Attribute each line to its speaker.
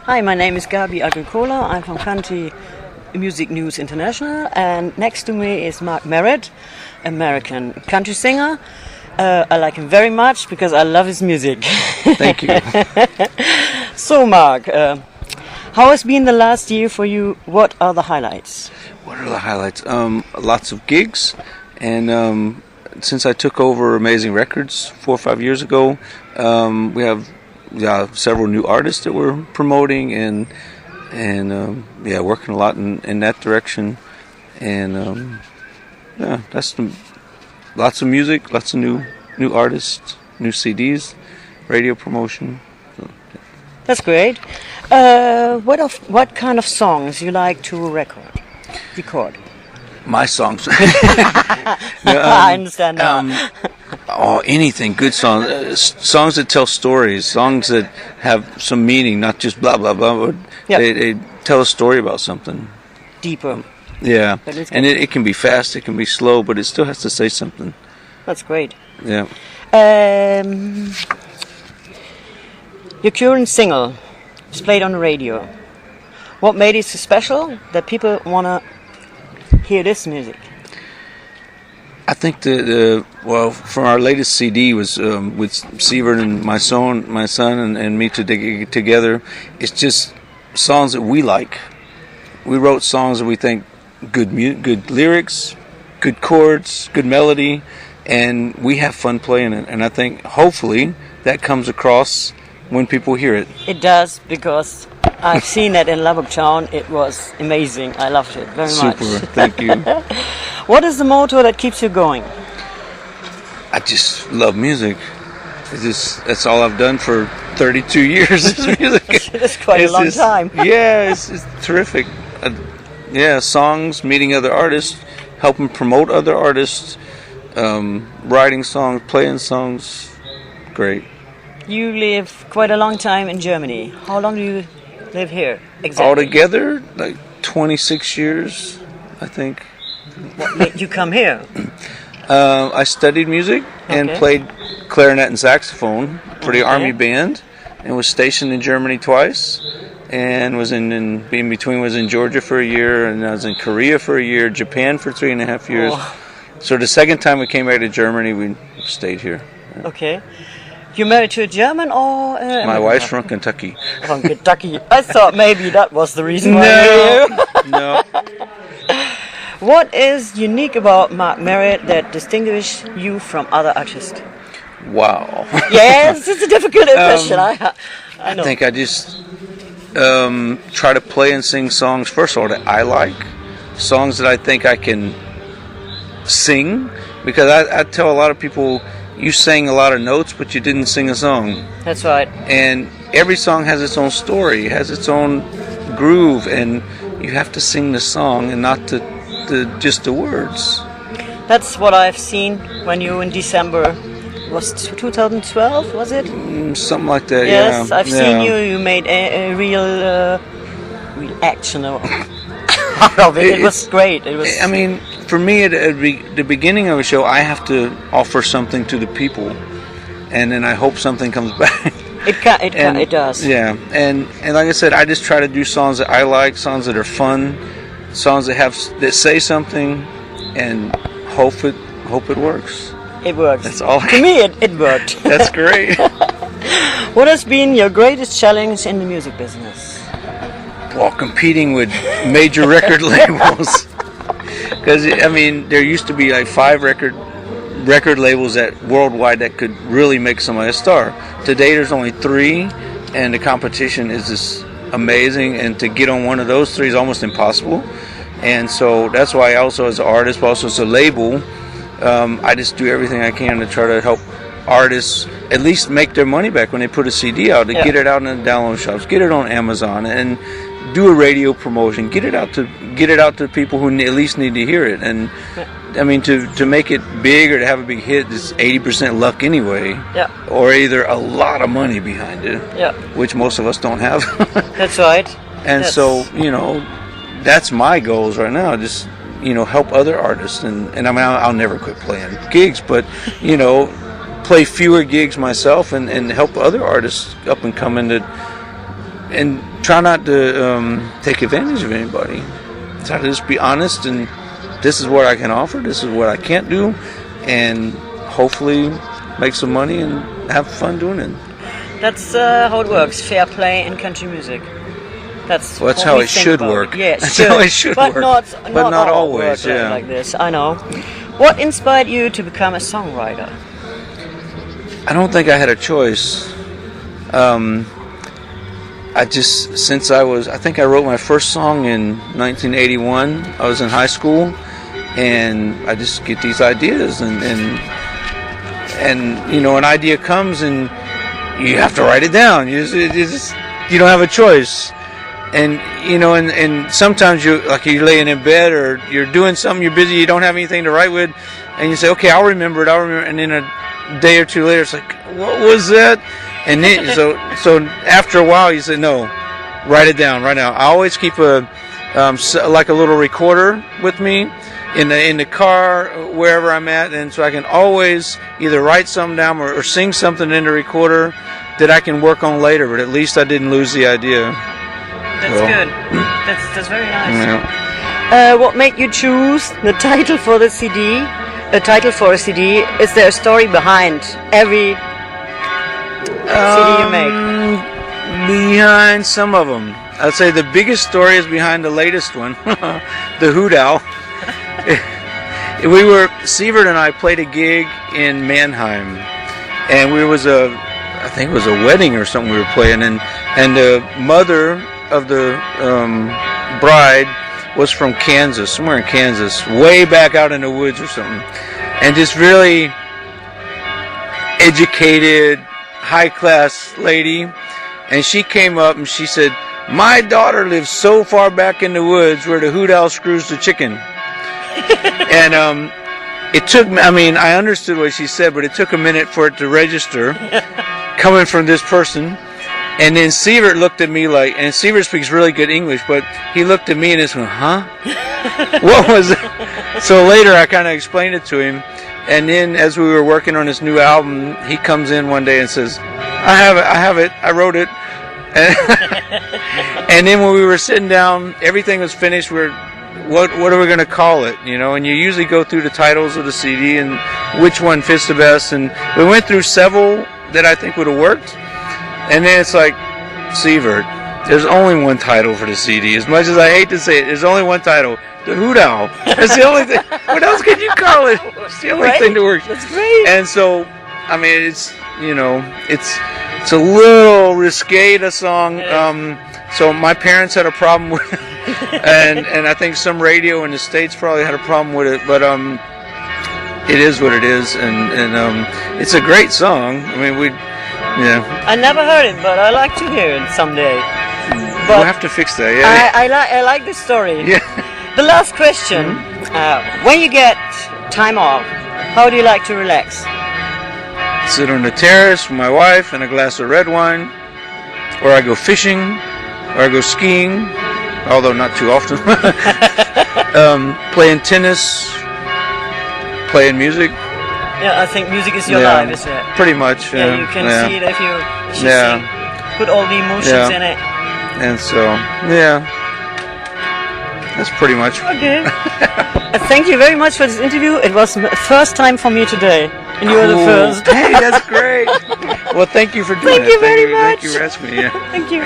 Speaker 1: Hi, my name is Gaby Agrikola. I'm from Country Music News International, and next to me is Merritt, American country singer. I like him very much because I love his music.
Speaker 2: Thank you.
Speaker 1: So, Mark, how has been the last year for you? What are the highlights?
Speaker 2: What are the highlights? Lots of gigs, and since I took over Amazing Records 4 or 5 years ago, we have several new artists that we're promoting, and working a lot in that direction, and lots of music, lots of new artists, new CDs, radio promotion.
Speaker 1: That's great. What kind of songs you like to record?
Speaker 2: My songs.
Speaker 1: I understand now.
Speaker 2: Anything, good songs, songs that tell stories, songs that have some meaning, not just blah blah blah. But they tell a story about something
Speaker 1: Deeper.
Speaker 2: Yeah, and it can be fast, it can be slow, but it still has to say something.
Speaker 1: That's great.
Speaker 2: Yeah.
Speaker 1: Your current single is played on the radio. What made it so special that people want to hear this music?
Speaker 2: I think from our latest CD was with Sievert and my son and me together. It's just songs that we like. We wrote songs that we think good lyrics, good chords, good melody, and we have fun playing it. And I think hopefully that comes across when people hear it.
Speaker 1: It does, because I've seen it in Lubbock Town. It was amazing. I loved it very much.
Speaker 2: Super, thank you.
Speaker 1: What is the motor that keeps you going?
Speaker 2: I just love music. That's all I've done for 32 years. Is music.
Speaker 1: It's quite a long time.
Speaker 2: Yeah, it's terrific. Songs, meeting other artists, helping promote other artists, writing songs, playing songs. Great.
Speaker 1: You live quite a long time in Germany. How long do you live here exactly?
Speaker 2: Altogether, like 26 years, I think.
Speaker 1: What made you come here?
Speaker 2: I studied music and played clarinet and saxophone for the Army band, and was stationed in Germany twice, and was in between was in Georgia for a year, and I was in Korea for a year, Japan for 3.5 years.
Speaker 1: Oh.
Speaker 2: So the second time we came back to Germany, we stayed here.
Speaker 1: Okay. You married to a German or?
Speaker 2: My wife's from Kentucky.
Speaker 1: From Kentucky. I thought maybe that was the reason why you're here.
Speaker 2: No.
Speaker 1: What is unique about Mark Merritt that distinguishes you from other artists?
Speaker 2: Wow.
Speaker 1: Yes, it's a difficult question. I know.
Speaker 2: I think I just try to play and sing songs, first of all, that I like. Songs that I think I can sing. Because I tell a lot of people, you sang a lot of notes, but you didn't sing a song.
Speaker 1: That's right.
Speaker 2: And every song has its own story, has its own groove, and you have to sing the song and not just the words.
Speaker 1: That's what I've seen when you in December, was 2012, was it?
Speaker 2: Something like that,
Speaker 1: yes,
Speaker 2: yeah.
Speaker 1: I've seen you. You made a real action out of it. It was great. It was.
Speaker 2: I mean, for me, at the beginning of a show, I have to offer something to the people, and then I hope something comes back.
Speaker 1: It does.
Speaker 2: Yeah, and like I said, I just try to do songs that I like, songs that are fun, songs that say something, and hope it works.
Speaker 1: It works.
Speaker 2: That's all.
Speaker 1: To me, it worked.
Speaker 2: That's great.
Speaker 1: What has been your greatest challenge in the music business?
Speaker 2: Well, competing with major record labels. Because I mean, there used to be like 5 record labels that worldwide that could really make somebody a star. Today, there's only 3, and the competition is just amazing. And to get on one of those 3 is almost impossible. And so that's why, also as an artist, but also as a label, I just do everything I can to try to help artists at least make their money back when they put a CD out, to get it out in the download shops, get it on Amazon, and do a radio promotion, get it out to people who at least need to hear it. And I mean, to make it big or to have a big hit is 80% luck anyway, or either a lot of money behind it, which most of us don't have.
Speaker 1: That's right.
Speaker 2: And so, that's my goals right now, just help other artists, and I mean, I'll never quit playing gigs, but play fewer gigs myself, and help other artists up and come into, and try not to take advantage of anybody. Try to just be honest, and this is what I can offer, this is what I can't do, and hopefully make some money and have fun doing it.
Speaker 1: That's how it works. Fair play in country music. That's
Speaker 2: how it should work.
Speaker 1: Yeah,
Speaker 2: that's how it should work.
Speaker 1: But not
Speaker 2: always. Yeah.
Speaker 1: Like this. I know. What inspired you to become a songwriter?
Speaker 2: I don't think I had a choice. I think I wrote my first song in 1981. I was in high school, and I just get these ideas, and you know, an idea comes, and you have to write it down. You don't have a choice. And you know, and sometimes you're laying in bed or you're doing something, you're busy, you don't have anything to write with, and you say, okay, I'll remember it, and then a day or two later, it's like, what was that? And then so after a while, you say, no, write it down right now. I always keep a little recorder with me in the car, wherever I'm at, and so I can always either write something down or sing something in the recorder that I can work on later. But at least I didn't lose the idea.
Speaker 1: That's good. That's very nice. Yeah. What made you choose the title for the CD? A title for a CD? Is there a story behind every CD you make?
Speaker 2: Behind some of them, I'd say the biggest story is behind the latest one, the Hoot Owl. Sievert and I played a gig in Mannheim, and I think it was a wedding or something we were playing, and the mother of the bride was from Kansas, somewhere in Kansas, way back out in the woods or something, and this really educated, high-class lady, and she came up and she said, my daughter lives so far back in the woods where the hoot owl screws the chicken. And it took me, I understood what she said, but it took a minute for it to register coming from this person. And then Sievert looked at me and Sievert speaks really good English, but he looked at me and just went, huh? What was it? So later I kind of explained it to him. And then as we were working on this new album, he comes in one day and says, I have it, I wrote it. And then when we were sitting down, everything was finished. What are we going to call it? You know, and you usually go through the titles of the CD and which one fits the best. And we went through several that I think would have worked. And then it's like, Sievert, there's only one title for the CD. As much as I hate to say it, there's only one title. The Hoot Owl. That's the only thing. What else could you call it? It's the only thing that works.
Speaker 1: That's great.
Speaker 2: And so, it's, it's a little risque, the song. So my parents had a problem with it. and I think some radio in the States probably had a problem with it. But it is what it is. And it's a great song. Yeah.
Speaker 1: I never heard it, but I like to hear it someday. But
Speaker 2: we'll have to fix that. Yeah.
Speaker 1: I like the story.
Speaker 2: Yeah.
Speaker 1: The last question: when you get time off, how do you like to relax?
Speaker 2: Sit on the terrace with my wife and a glass of red wine, or I go fishing, or I go skiing, although not too often. Playing tennis, playing music.
Speaker 1: Yeah, I think music is your life, isn't it?
Speaker 2: Pretty much.
Speaker 1: Yeah, you can see it if you sing, put all the emotions in it.
Speaker 2: And so, that's pretty much.
Speaker 1: Okay. Thank you very much for this interview. It was the first time for me today, and you were the first.
Speaker 2: Hey, that's great. Well, thank you for doing it.
Speaker 1: Thank you very much.
Speaker 2: Thank you for asking me. Yeah.
Speaker 1: Thank you.